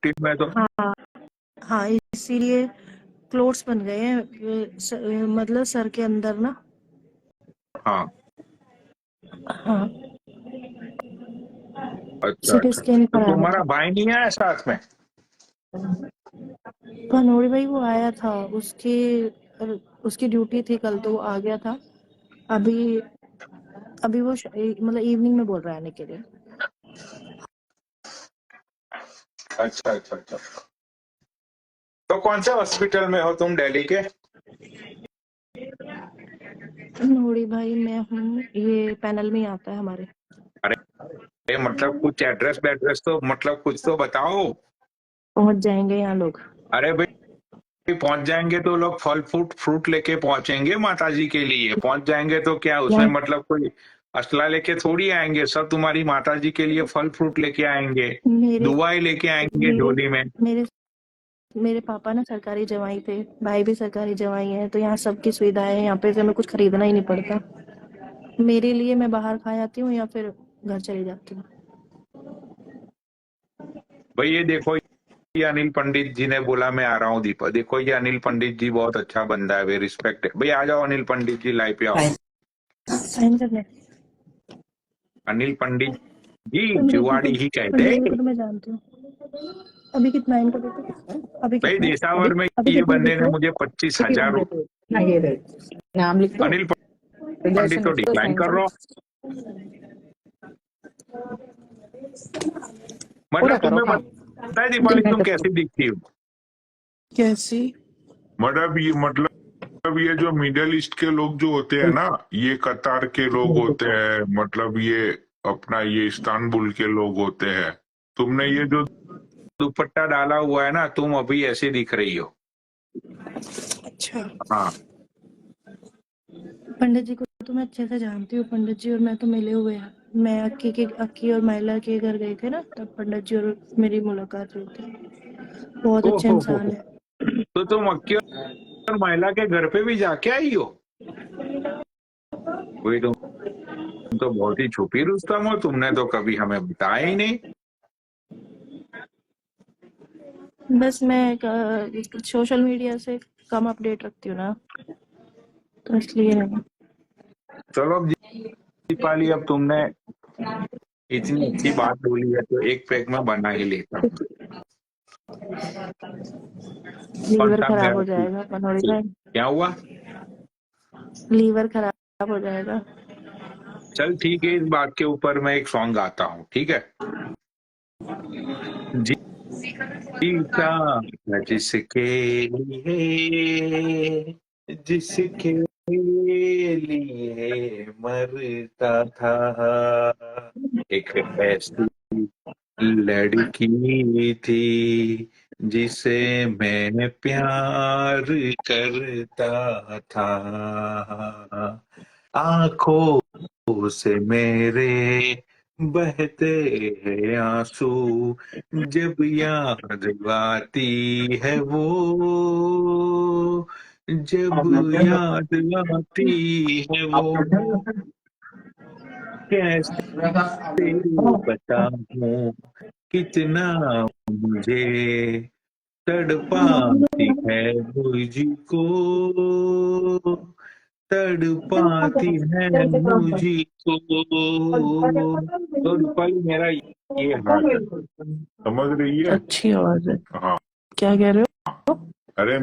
Team में तो हाँ हाँ, इसीलिए क्लोट्स बन गए हैं मतलब सर के अंदर ना। हाँ। हाँ, अच्छा सिटी अच्छा, स्कैन तो कराना तुम्हारा था। भाई नहीं आया साथ में? भनोड़ी भाई वो आया था, उसकी ड्यूटी थी कल तो वो आ गया था। अभी अभी वो मतलब इवनिंग में बोल रहा है आने के लिए। अच्छा अच्छा अच्छा। तो कौन से हॉस्पिटल में हो तुम दिल्ली के? भनोड़ी भाई मैं हूँ, ये पैनल में ही आता है हमारे। अरे मतलब कुछ एड्रेस वेड्रेस तो मतलब कुछ तो बताओ। पहुंच जाएंगे यहाँ लोग। अरे भाई, पहुंच जाएंगे तो लोग फल फ्रूट फ्रूट लेके पहुंचेंगे माता जी के लिए। पहुंच जाएंगे तो क्या उसमें यहाँ मतलब कोई असला लेके थोड़ी आएंगे, सब तुम्हारी माता जी के लिए फल फ्रूट लेके आएंगे, मेरे दुआएं लेके आएंगे मेरे झोली में। मेरे मेरे पापा ना सरकारी जवाई थे, भाई भी सरकारी जवाई है, तो यहाँ सबकी सुविधा है, यहाँ पे से हमें कुछ खरीदना ही नहीं पड़ता। मेरे लिए मैं बाहर खा जाती हूँ या फिर घर चली जाती हूँ। भाई ये देखो, ये अनिल पंडित जी ने बोला मैं आ रहा हूँ दीपक। देखो ये अनिल पंडित जी बहुत अच्छा बंदा है, वे रिस्पेक्ट है। भाई आ जाओ अनिल पंडित जी, लाइव पे आओ। साइन करने अनिल पंडित जी पंडित जी को जुआड़ी ही कहते पंडित जी को हैं। तो मैं जानती हूँ। अभी कितना है इनका पेपर? अभी भाई कितना है? देसावर में अभी ये कितना बंदे लिखा ने है? मुझे 25,000 51 दे दो ना, ये दे नाम लिख दो, अनिल पंडित रिलेशन तो लिख दो, डिक्लाइन साइन कर करो। रहा हूँ। पूरा मतलब करो तुम्हें काम। पता है दीपाली तुम कैसी दिखती हो? कैसी? मतलब ये जो मिडिल ईस्ट के लोग जो होते हैं ना, ये कतार के लोग होते हैं, मतलब ये अपना ये इस्तांबुल के लोग होते हैं। तुमने ये जो दुपट्टा डाला हुआ है ना, तुम अभी ऐसे दिख रही हो। अच्छा, हाँ। पंडित जी को तो मैं अच्छे से जानती हूँ। पंडित जी और मैं तो मिले हुए हैं। मैं अक्की और माइला के घर गए थे ना, तब पंडित जी और मेरी मुलाकात हुई थी। बहुत ओ अच्छे हो। इंसान है। तो तुम अक्की और महिला के घर पे भी जाके आई हो? वही तुम तो बहुत ही छुपी रुस्तम हो, तुमने तो कभी हमें बताया ही नहीं। बस मैं सोशल मीडिया से कम अपडेट रखती हूँ ना, तो इसलिए नहीं। चलो अब दीपाली, अब तुमने इतनी अच्छी बात बोली है तो एक पैक में बना ही लेता हूँ। कौन लीवर सा खराब मेरा? हो जाएगा मनोरी भाई, क्या हुआ? लीवर खराब हो जाएगा। चल ठीक है, इस बात के ऊपर मैं एक सॉन्ग गाता हूँ, ठीक है? जीता था जिसके लिए, जिसके लिए मरता था, एक ऐसी लड़की थी जिसे मैं प्यार करता था। आंखों से मेरे बहते हैं आंसू, जब याद आती है वो, जब याद आती है वो, कैसे बताऊं कितना मुझे तड़पाती है मुझको, तड़पाती है मुझको। तो रूपाली मेरा ये हाल है। समझ रही है? अच्छी आवाज है। हाँ। क्या कह रहे अरे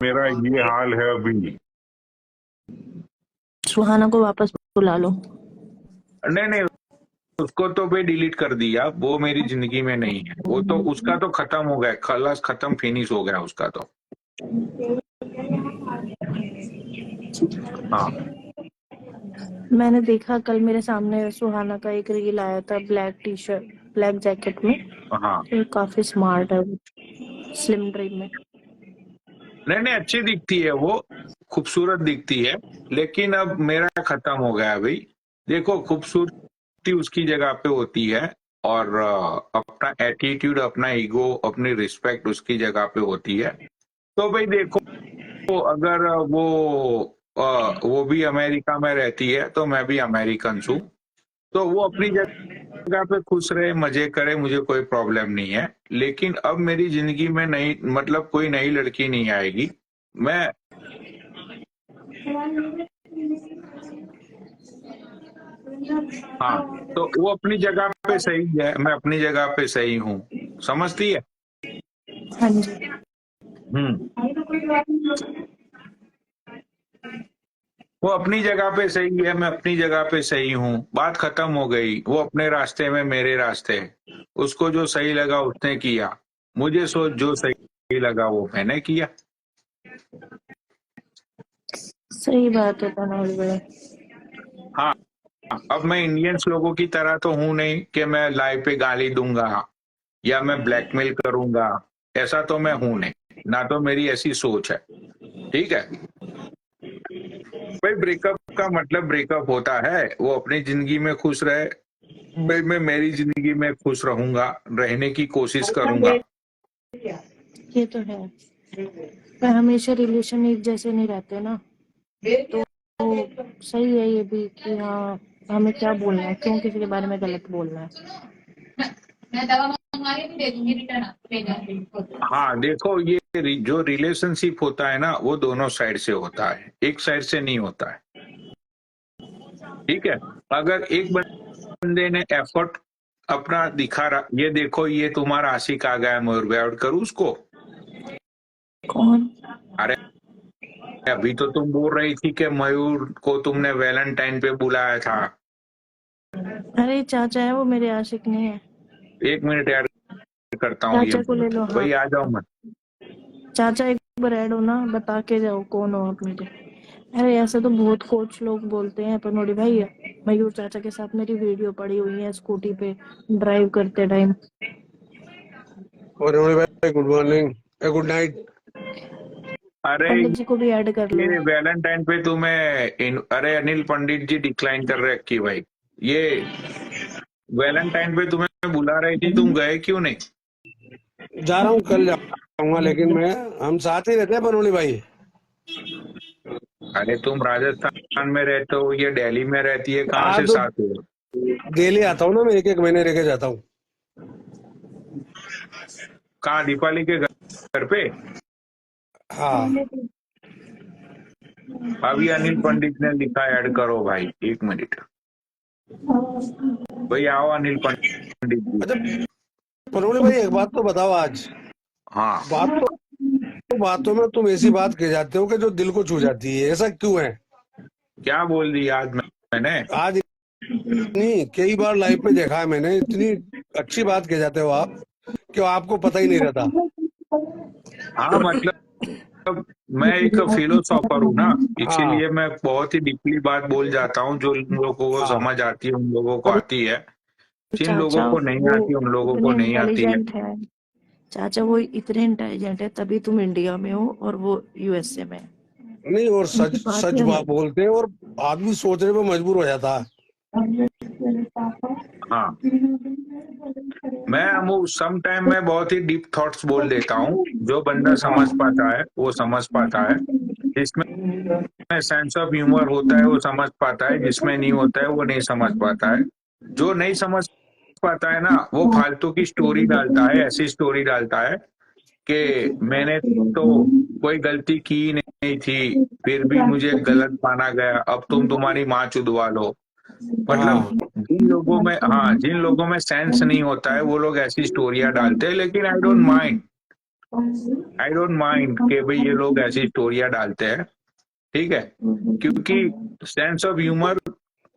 मेरा ये हाल है अभी। हो? सुहाना को वापस बुला लो। नहीं नहीं, उसको तो भाई डिलीट कर दिया, वो मेरी जिंदगी में नहीं है। वो तो उसका तो खत्म हो गया, खलास खत्म, फिनिश हो गया उसका तो। हाँ मैंने देखा कल मेरे सामने सुहाना का एक रील आया था, black T shirt black jacket में। हाँ। तो काफी स्मार्ट है वो, स्लिम ड्रीम में। नहीं नहीं, अच्छी दिखती है वो, खूबसूरत दिखती है। लेकिन अब मेरा खत्म हो गया भाई। देखो, खूबसूरती उसकी जगह पे होती है, और अपना एटीट्यूड, अपना ईगो, अपनी रिस्पेक्ट उसकी जगह पे होती है। तो भाई देखो, अगर वो भी अमेरिका में रहती है तो मैं भी अमेरिकन हूँ। तो वो अपनी जगह पे खुश रहे, मजे करे, मुझे कोई प्रॉब्लम नहीं है। लेकिन अब मेरी जिंदगी में नई मतलब कोई नई लड़की नहीं आएगी। मैं हाँ, तो वो अपनी जगह पे सही है, मैं अपनी जगह पे सही हूँ। समझती है? हाँ जी। वो अपनी जगह पे सही है, मैं अपनी जगह पे सही हूँ। बात खत्म हो गई। वो अपने रास्ते में, मेरे रास्ते। उसको जो सही लगा उसने किया, मुझे जो सही लगा वो मैंने किया। सही बात है तनोज भाई। हाँ, अब मैं इंडियंस लोगों की तरह तो हूं नहीं कि मैं लाइव पे गाली दूंगा या मैं ब्लैकमेल करूंगा। ऐसा तो मैं हूं नहीं, ना तो मेरी ऐसी सोच है। ठीक है भाई, ब्रेकअप का मतलब ब्रेकअप होता है। वो अपनी जिंदगी में खुश रहे, मैं मेरी जिंदगी में खुश रहूंगा, रहने की कोशिश करूंगा। ये तो है, पर हमेशा रिलेशन एक जैसे नहीं रहते ना, तो सही है ये भी कि हाँ हमें क्या बोलना है, क्यों किसी के बारे में गलत बोलना है। मैं दवा मंगवा के दे दूंगी रिटर्न आपको। हाँ देखो, ये जो रिलेशनशिप होता है ना, वो दोनों साइड से होता है, एक साइड से नहीं होता है। ठीक है, अगर एक बंदे ने एफर्ट अपना दिखा रहा, ये देखो ये तुम्हारा आशिक आ गया, मयूर भाई, आउट करूँ उसको? कौन? अरे अभी तो तुम बोल रही थी कि मयूर को तुमने वैलेंटाइन पे बुलाया था। अरे चाचा है वो, मेरे आशिक नहीं है। एक मिनट यार, करता हूँ ये। चाचा को ले लो। हाँ भाई आ जाओ मत। चाचा एक बार ऐड हो ना, बता के जाओ कौन हो आप मेरे। अरे ऐसे तो बहुत कोच लोग बोलते हैं, पर नोडी भाई मयूर चाचा के साथ मेरी वीडियो पड़ी हुई है स्कूटी पे ड्राइव करते टाइम। और भाई गुड मॉर्निंग, गुड नाइट। अरे पंडित जी को भी ऐड कर लो। ये वैलेंटाइन पे अरे अनिल पंडित जी डिक्लाइन कर रखी भाई। ये वैलेंटाइन पे तुम्हें बुला रही थी, तुम गए क्यों नहीं? जा रहा हूँ, कल जाऊंगा, लेकिन हम साथ ही रहते हैं बनोली भाई। अरे तुम राजस्थान में रहते हो, ये दिल्ली में रहती है, कहाँ से तो साथ हो? डेली आता हूँ ना, मैं एक एक महीने रह के जाता हूँ। कहाँ, दीपाली के घर पे? हाँ अभी अनिल पंडित ने लिखा, ऐड करो भाई, एक मिनट। भाई आओ अनिल पंडित जी। अच्छा बनोली भाई, एक बात तो बताओ आज। हाँ, बातों में तुम ऐसी बात कह जाते हो कि जो दिल को छू जाती है, ऐसा क्यों है? क्या बोल दी आज मैंने? आज नहीं, कई बार लाइव पे देखा है मैंने, इतनी अच्छी बात कह जाते हो आप कि आपको पता ही नहीं रहता। हाँ मतलब मैं एक फिलोसॉफर हूँ ना, हाँ इसीलिए मैं बहुत ही डीपली बात बोल जाता हूँ। जो उन लोगों को हाँ समझ आती है उन लोगों को अरे आती है, जिन लोगों चाचा को नहीं वो आती उन लोगों को इतने नहीं आती है। इंटेलिजेंट है। चाचा वो इतने इंटेलिजेंट है, तभी तुम इंडिया में हो और वो यूएसए में है। नहीं, और सच उनकी बात सच ही बात बोलते हैं और आदमी सोचने पे मजबूर हो जाता है। हाँ, मैं सम टाइम में बहुत ही डीप थॉट्स बोल देता हूँ। जो बंदा समझ पाता है वो समझ पाता है, जिसमें सेंस ऑफ ह्यूमर होता है वो समझ पाता है, जिसमें नहीं होता है वो नहीं समझ पाता है। जो नहीं समझ पाता है ना, वो फालतू की स्टोरी डालता है, ऐसी स्टोरी डालता है कि मैंने तो कोई गलती की ही नहीं थी, फिर भी मुझे गलत माना गया, अब तुम्हारी माँ चुदवा लो। मतलब हाँ जिन लोगों में सेंस नहीं होता है वो लोग ऐसी स्टोरियां डालते हैं। लेकिन आई डोंट माइंड कि भाई ये लोग ऐसी स्टोरियां डालते हैं। ठीक है, क्योंकि सेंस ऑफ ह्यूमर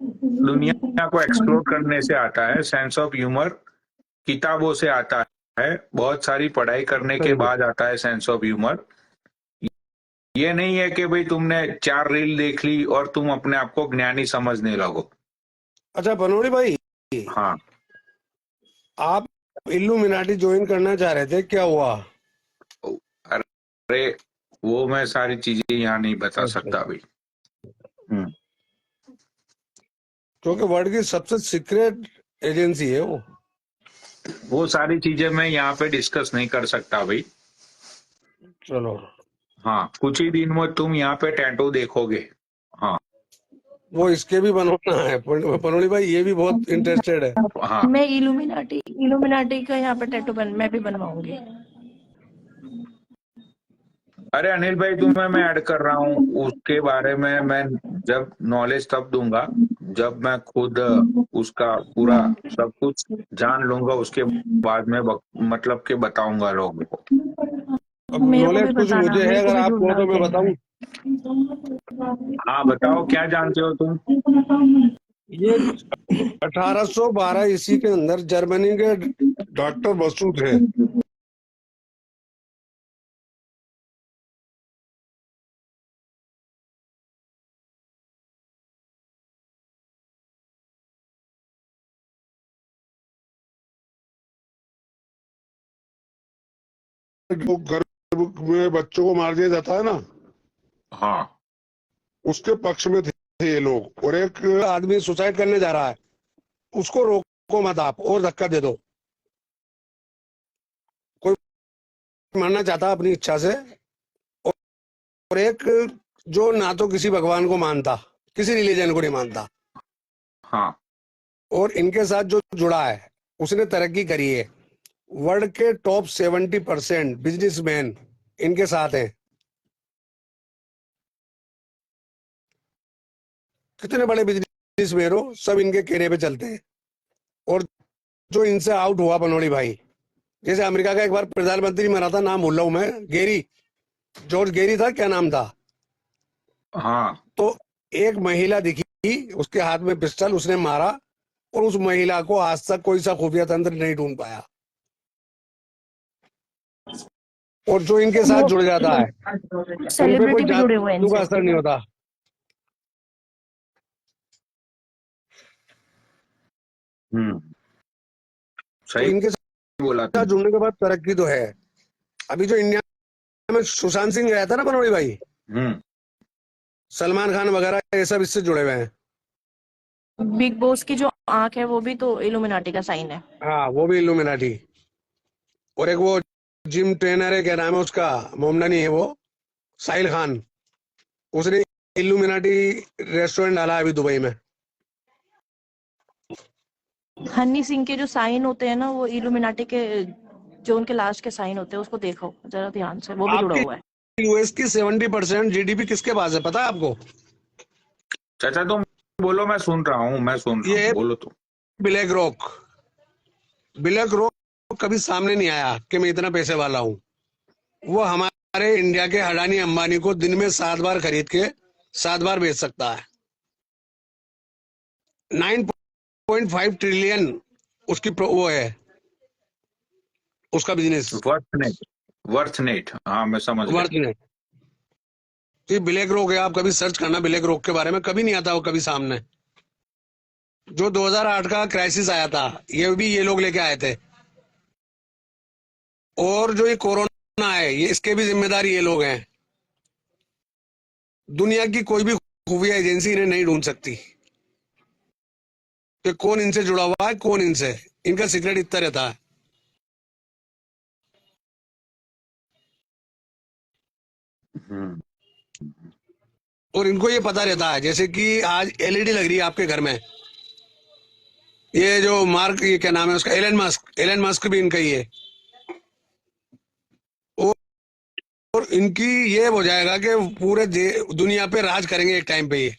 दुनिया को एक्सप्लोर करने से आता है। सेंस ऑफ ह्यूमर किताबों से आता है, बहुत सारी पढ़ाई करने के सही है। बाद आता है सेंस ऑफ ह्यूमर। ये नहीं है कि भाई तुमने 4 रील देख ली और तुम अपने आप को ज्ञानी समझने लगो। अच्छा बनोड़ी भाई, हाँ, आप इल्लुमिनाटी ज्वाइन करना चाह रहे थे, क्या हुआ? अरे वो मैं सारी चीजें यहाँ नहीं बता सकता भाई। क्योंकि वर्ल्ड की सबसे सीक्रेट एजेंसी है वो सारी चीजें मैं यहाँ पे डिस्कस नहीं कर सकता भाई। चलो हाँ, कुछ ही दिन में तुम यहाँ पे टैटू देखोगे। हाँ, वो इसके भी बनवाना है पनोली भाई, ये भी बहुत इंटरेस्टेड है। हाँ मैं इल्यूमिनाटी का यहाँ पे टैटू मैं भी बनवाऊंगी। अरे अनिल भाई, तुम्हें मैं ऐड कर रहा हूँ उसके बारे में। मैं जब नॉलेज तब दूंगा जब मैं खुद उसका पूरा सब कुछ जान लूंगा, उसके बाद में मतलब के बताऊंगा लोगों को। अब मेरे को भी नॉलेज कुछ बताना, मुझे है, मेरे को अगर भी आप कहो जुड़ना तो मैं उनसे। बताऊं। हाँ बताओ, क्या जानते हो तुम? ये 1812 ईस्वी के अंदर जर्मनी के डॉक्टर बसु थे। जो गर्भ में बच्चों को मार दिया जाता है ना, हाँ उसके पक्ष में थे ये लोग। और एक आदमी सुसाइड करने जा रहा है, उसको रोको मत आप, और धक्का दे दो। कोई मरना चाहता अपनी इच्छा से, और एक जो ना तो किसी भगवान को मानता, किसी रिलीजन को नहीं मानता, हाँ और इनके साथ जो जुड़ा है उसने तरक्की करी है। वर्ल्ड के टॉप 70% बिजनेसमैन इनके साथ हैं। कितने बड़े बिजनेसमैन हो, सब इनके कहने पे चलते हैं। और जो इनसे आउट हुआ पनोड़ी भाई, जैसे अमेरिका का एक बार प्रधानमंत्री मरा था, नाम भूल रहा हूं मैं, गेरी, जॉर्ज गेरी था, क्या नाम था। हाँ तो एक महिला दिखी, उसके हाथ में पिस्टल, उसने मारा, और उस महिला को आज तक कोई सा खुफिया तंत्र नहीं ढूंढ पाया। और जो इनके साथ जुड़ जाता है उन पे सेलिब्रिटी कोई भी जुड़े हुए हैं जादू का इनसे। असर नहीं होता। तो सही इनके बोला साथ तुम। जुड़ने के बाद तरक्की तो है। अभी जो इंडिया में सुशांत सिंह गया था ना पनोड़ी भाई, हम्म सलमान खान वगैरह ये सब इससे जुड़े हुए हैं। बिग बॉस की जो आंख है वो भी तो इल्यूमिनाटी का साइन है। हाँ, वो भी इल्यूमिनाटी। और एक वो जिम ट्रेनर है, क्या नाम है उसका, मोमडनी है वो, साहिल खान, उसने इल्यूमिनाटी रेस्टोरेंट डाला है अभी दुबई में। हनी सिंह के जो साइन होते हैं ना, वो इल्यूमिनाटी के, जो उनके लास्ट के साइन होते हैं, उसको देखो जरा ध्यान से, वो भी जुड़ा आपके हुआ है। यूएस की 70% जीडीपी किसके पास है पता है आपको? चाचा तुम बोलो, मैं सुन रहा हूँ, मैं सुन रहा ये हूँ, है बोलो तुम। Black rock. ब्लैक रॉक कभी सामने नहीं आया कि मैं इतना पैसे वाला हूँ। वो हमारे इंडिया के अडानी अंबानी को दिन में 7 बार खरीद के 7 बार बेच सकता है। 9.5 ट्रिलियन उसकी वो है, उसका बिजनेस वर्थ नेट, हाँ मैं समझ गया। वर्थ में। ये ब्लैक रॉक है, आप कभी सर्च करना ब्लैक रॉक के बारे में, कभी नहीं आता वो कभी सामने। जो 2008 का क्राइसिस आया था, ये भी ये लोग लेके आए थे। और जो ये कोरोना है, ये इसके भी जिम्मेदार ये लोग हैं। दुनिया की कोई भी खुफिया एजेंसी इन्हें नहीं ढूंढ सकती कि कौन इनसे जुड़ा हुआ है, कौन इनसे, इनका सीक्रेट इतना रहता है। हम्म और इनको ये पता रहता है, जैसे कि आज एलईडी लग रही है आपके घर में, ये जो मार्क, ये क्या नाम है उसका, एलन मस्क भी इनका ही है। और और इनकी ये हो जाएगा कि पूरे दुनिया पे राज करेंगे एक टाइम पे ये।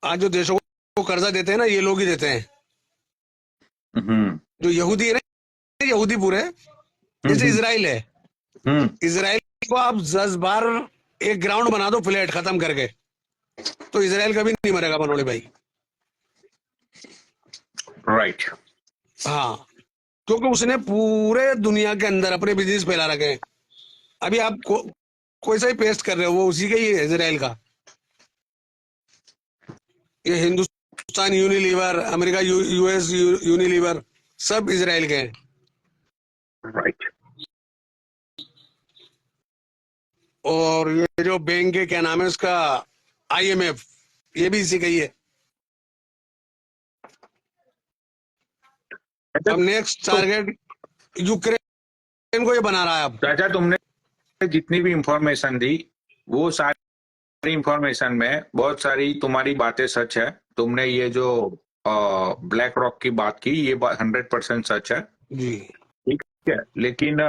आज जो देशों को कर्जा देते हैं ना, ये लोग ही देते हैं। हम्म जो यहूदी है ना, यहूदी पूरे, जैसे हम्म इसराइल है, हम्म इसराइल को आप 10 बार एक ग्राउंड बना दो फ्लैट खत्म करके, तो इसराइल कभी नहीं मरेगा बनोड़े भाई। राइट। हाँ, क्योंकि उसने पूरे दुनिया के अंदर अपने बिजनेस फैला रखे हैं। अभी आप कोई सा ही पेस्ट कर रहे हो, वो उसी का ही है, इसराइल का। ये Hindustan Unilever, America US Unilever, सब इसराइल के हैं। राइट। और ये जो बैंक है, क्या नाम है उसका, आईएमएफ, ये भी इसी का ही है। अब नेक्स्ट टारगेट यूक्रेन को ये बना रहा है अब। चाचा तुमने जितनी भी इंफॉर्मेशन दी वो सारी इंफॉर्मेशन में बहुत सारी तुम्हारी बातें सच है। तुमने ये जो ब्लैक रॉक की बात की, ये 100% सच है, जी। ठीक है। लेकिन